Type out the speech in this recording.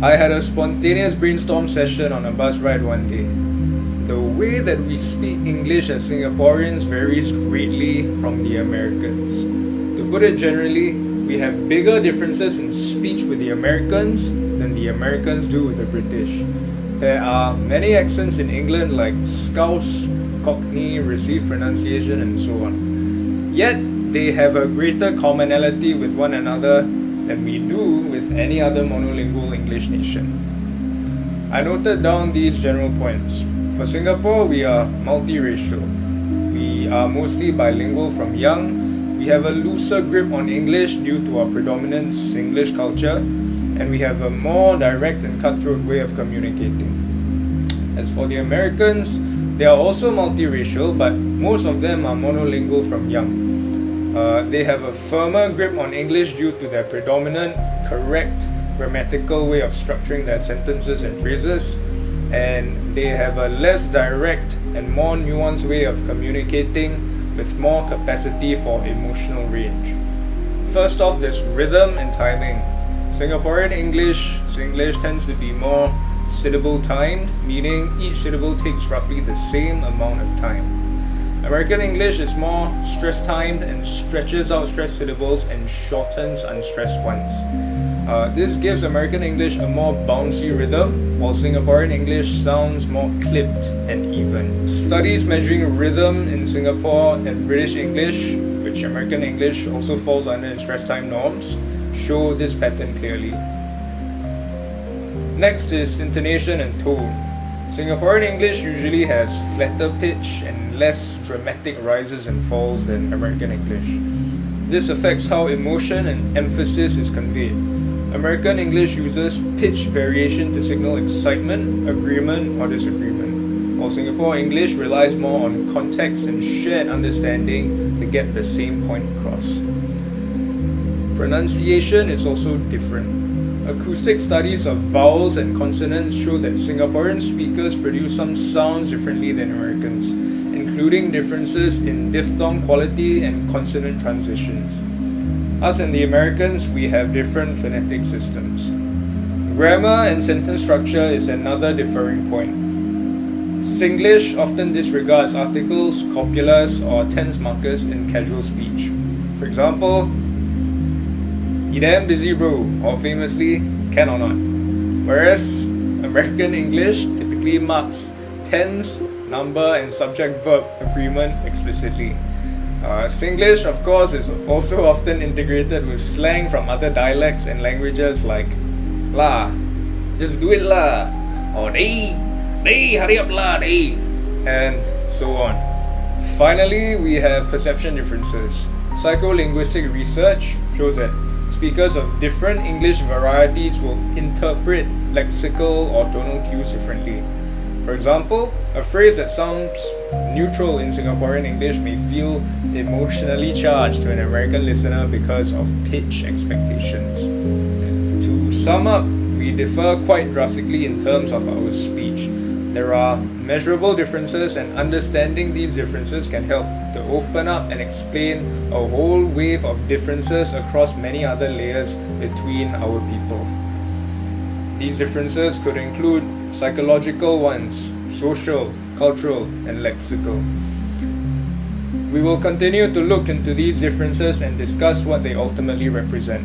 I had a spontaneous brainstorm session on a bus ride one day. The way that we speak English as Singaporeans varies greatly from the Americans. To put it generally, we have bigger differences in speech with the Americans than the Americans do with the British. There are many accents in England like Scouse, Cockney, received pronunciation, and so on. Yet, they have a greater commonality with one another than we do with any other monolingual English nation. I noted down these general points. For Singapore, we are multiracial. We are mostly bilingual from young. We have a looser grip on English due to our predominant Singlish culture, and we have a more direct and cutthroat way of communicating. As for the Americans, they are also multiracial, but most of them are monolingual from young. They have a firmer grip on English due to their predominant, correct, grammatical way of structuring their sentences and phrases, and they have a less direct and more nuanced way of communicating with more capacity for emotional range. First off, there's rhythm and timing. Singaporean English, Singlish tends to be more syllable timed, meaning each syllable takes roughly the same amount of time. American English is more stress timed and stretches out stressed syllables and shortens unstressed ones. This gives American English a more bouncy rhythm, while Singaporean English sounds more clipped and even. Studies measuring rhythm in Singapore and British English, which American English also falls under in stress time norms, show this pattern clearly. Next is intonation and tone. Singaporean English usually has flatter pitch and less dramatic rises and falls than American English. This affects how emotion and emphasis is conveyed. American English uses pitch variation to signal excitement, agreement, or disagreement, while Singapore English relies more on context and shared understanding to get the same point across. Pronunciation is also different. Acoustic studies of vowels and consonants show that Singaporean speakers produce some sounds differently than Americans, including differences in diphthong quality and consonant transitions. Us and the Americans, we have different phonetic systems. Grammar and sentence structure is another differing point. Singlish often disregards articles, copulas, or tense markers in casual speech. For example, "You damn busy bro," or famously, "can or not." Whereas American English typically marks tense, number, and subject-verb agreement explicitly. Singlish, of course, is also often integrated with slang from other dialects and languages like "lah, just do it lah," or "dey, hurry up lah, dey," and so on. Finally, we have perception differences. Psycholinguistic research shows that speakers of different English varieties will interpret lexical or tonal cues differently. For example, a phrase that sounds neutral in Singaporean English may feel emotionally charged to an American listener because of pitch expectations. To sum up, we differ quite drastically in terms of our speech. There are measurable differences, and understanding these differences can help to open up and explain a whole wave of differences across many other layers between our people. These differences could include psychological ones, social, cultural, and lexical. We will continue to look into these differences and discuss what they ultimately represent.